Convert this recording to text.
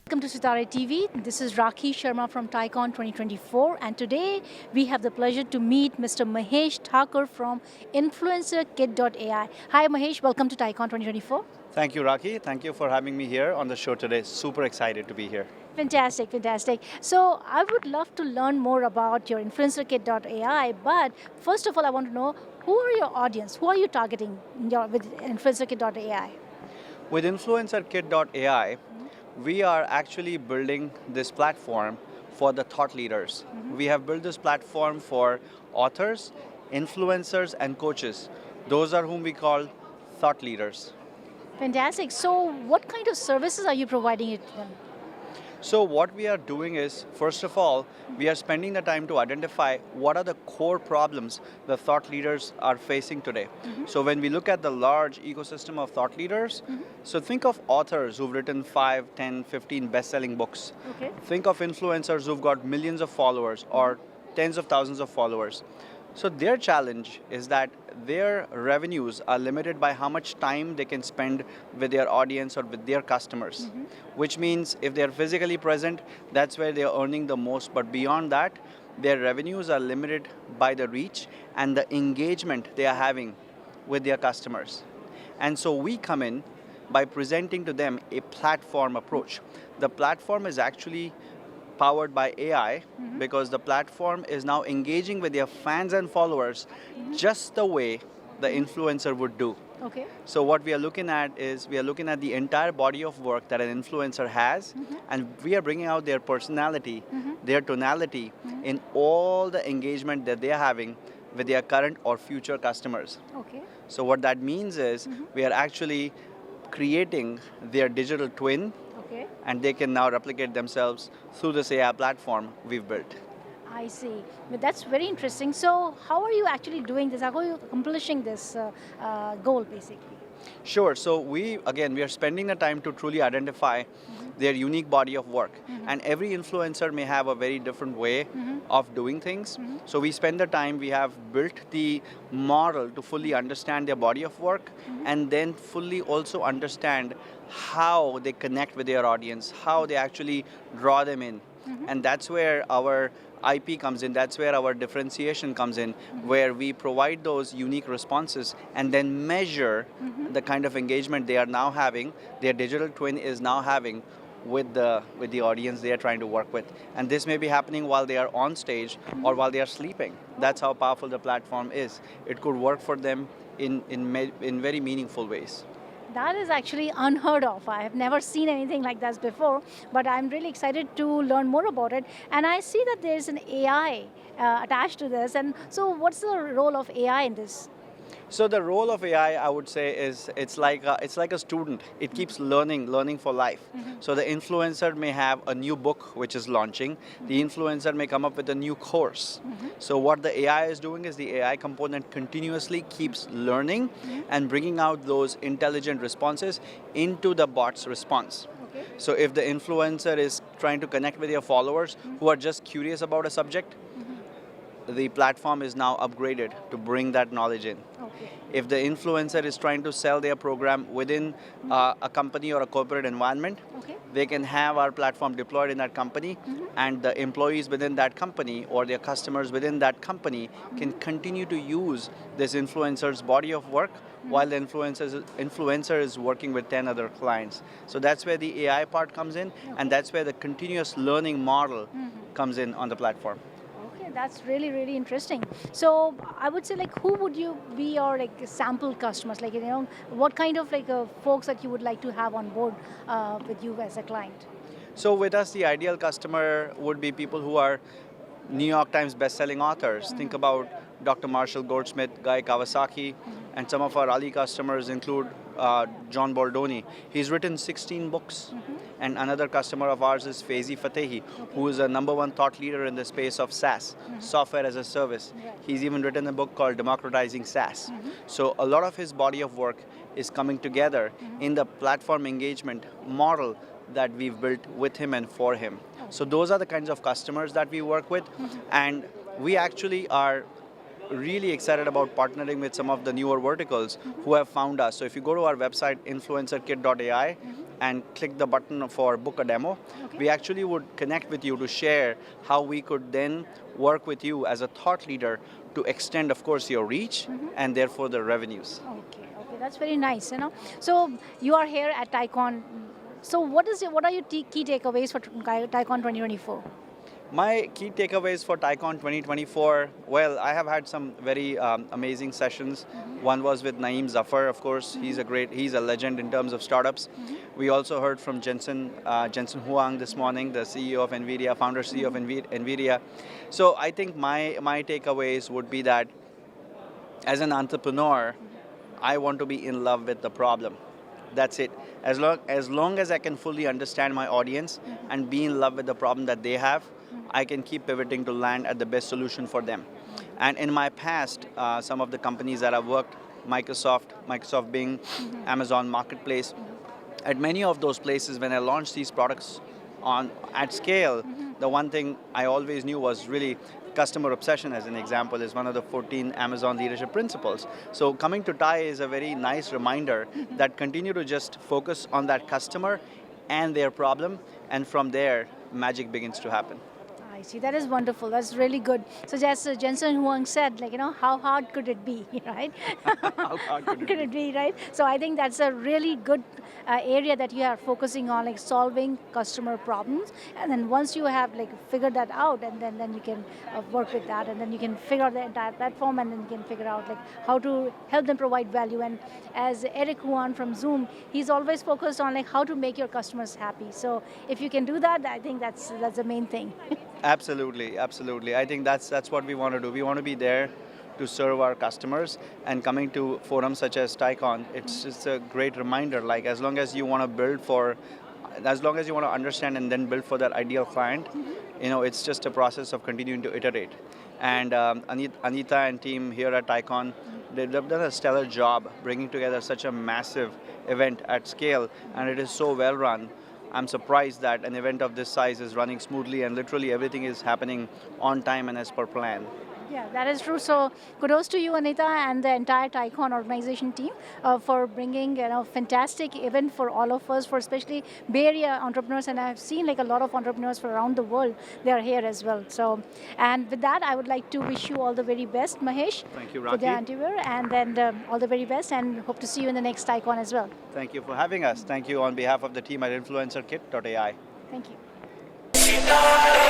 Welcome to Sitare TV. This is Rakhi Sharma from TiEcon 2024, and today we have the pleasure to meet Mr. Mahesh Thakur from InfluencerKit.ai. Hi Mahesh, welcome to TiEcon 2024. Thank you, Raki. Thank you for having me here on the show today. Super excited to be here. Fantastic, fantastic. So I would love to learn more about your InfluencerKit.ai, but first of all, I want to know who are your audience? Who are you targeting with InfluencerKit.ai? With InfluencerKit.ai, we are actually building this platform for the thought leaders. We have built this platform for authors, influencers, and coaches. Those are whom we call thought leaders. Fantastic. So what kind of services are you providing it to them? So what we are doing is, first of all, we are spending the time to identify what are the core problems the thought leaders are facing today. So when we look at the large ecosystem of thought leaders, so think of authors who've written 5, 10, 15 best-selling books. Okay. Think of influencers who've got millions of followers or tens of thousands of followers. So their challenge is that their revenues are limited by how much time they can spend with their audience or with their customers, which means if they're physically present, that's where they're earning the most. But beyond that, their revenues are limited by the reach and the engagement they are having with their customers. And so we come in by presenting to them a platform approach. The platform is actually powered by AI because the platform is now engaging with their fans and followers just the way the influencer would do. Okay. So what we are looking at is we are looking at the entire body of work that an influencer has, and we are bringing out their personality, their tonality in all the engagement that they are having with their current or future customers. Okay. So what that means is we are actually creating their digital twin, Okay. and they can now replicate themselves through this AI platform we've built. I see. But that's very interesting. So how are you actually doing this? How are you accomplishing this goal, basically? Sure. So we are spending the time to truly identify their unique body of work. And every influencer may have a very different way of doing things. So we spend the time, we have built the model to fully understand their body of work and then fully also understand how they connect with their audience, how they actually draw them in. And that's where our IP comes in, that's where our differentiation comes in, where we provide those unique responses and then measure the kind of engagement they are now having, their digital twin is now having with the audience they are trying to work with. And this may be happening while they are on stage or while they are sleeping. That's how powerful the platform is. It could work for them in very meaningful ways. That is actually unheard of. I have never seen anything like this before, but I'm really excited to learn more about it. And I see that there's an AI attached to this. And so what's the role of AI in this? So the role of AI, I would say, is it's like a student. It keeps learning for life. So the influencer may have a new book which is launching. The influencer may come up with a new course. So what the AI is doing is the AI component continuously keeps learning and bringing out those intelligent responses into the bot's response. Okay. So if the influencer is trying to connect with your followers who are just curious about a subject, the platform is now upgraded to bring that knowledge in. Okay. If the influencer is trying to sell their program within a company or a corporate environment, Okay. they can have our platform deployed in that company, and the employees within that company or their customers within that company can continue to use this influencer's body of work while the influencer is working with 10 other clients. So that's where the AI part comes in, and that's where the continuous learning model comes in on the platform. Okay, that's really, really interesting. So I would say, like, who would you be your sample customers? Like, what kind of folks that you would like to have on board with you as a client? So with us, the ideal customer would be people who are New York Times best-selling authors. Think about Dr. Marshall Goldsmith, Guy Kawasaki, and some of our early customers include John Baldoni. He's written 16 books. And another customer of ours is Faizi Fatehi, who is a #1 thought leader in the space of SaaS, software as a service. He's even written a book called Democratizing SaaS. So a lot of his body of work is coming together in the platform engagement model that we've built with him and for him. So those are the kinds of customers that we work with, and we actually are really excited about partnering with some of the newer verticals who have found us. So if you go to our website, influencerkit.ai, and click the button for book a demo. Okay. We actually would connect with you to share how we could then work with you as a thought leader to extend, of course, your reach and therefore the revenues. Okay, that's very nice. So you are here at TiEcon. So what are your key takeaways for TiEcon 2024? My key takeaways for TiEcon 2024, well, I have had some very amazing sessions. One was with Naeem Zafar, of course. He's a legend in terms of startups. We also heard from Jensen Huang this morning, the CEO of NVIDIA, founder CEO of NVIDIA. So I think my takeaways would be that as an entrepreneur, I want to be in love with the problem. That's it. As long as I can fully understand my audience and be in love with the problem that they have, I can keep pivoting to land at the best solution for them. And in my past, some of the companies that I've worked, Microsoft Bing, Amazon Marketplace, at many of those places when I launched these products at scale, the one thing I always knew was really customer obsession, as an example, is one of the 14 Amazon leadership principles. So coming to TiE is a very nice reminder that continue to just focus on that customer and their problem, and from there, magic begins to happen. I see. That is wonderful. That's really good. So just Jensen Huang said, how hard could it be, right? How hard could it be, right? So I think that's a really good area that you are focusing on, like solving customer problems. And then once you have figured that out, and then you can work with that, and then you can figure out the entire platform, and then you can figure out how to help them provide value. And as Eric Huan from Zoom, he's always focused on how to make your customers happy. So if you can do that, I think that's the main thing. Absolutely. I think that's what we want to do. We want to be there to serve our customers, and coming to forums such as TiEcon, it's just a great reminder. As long as you want to understand and then build for that ideal client, it's just a process of continuing to iterate. And Anita and team here at TiEcon, they've done a stellar job bringing together such a massive event at scale, and it is so well run. I'm surprised that an event of this size is running smoothly and literally everything is happening on time and as per plan. Yeah, that is true. So kudos to you, Anita, and the entire TiEcon organization team for bringing fantastic event for all of us, for especially Bay Area entrepreneurs. And I've seen a lot of entrepreneurs from around the world. They are here as well. So, and with that, I would like to wish you all the very best, Mahesh. Thank you, For the Raki. antivirus, and then all the very best, and hope to see you in the next TiEcon as well. Thank you for having us. Thank you on behalf of the team at InfluencerKit.ai. Thank you.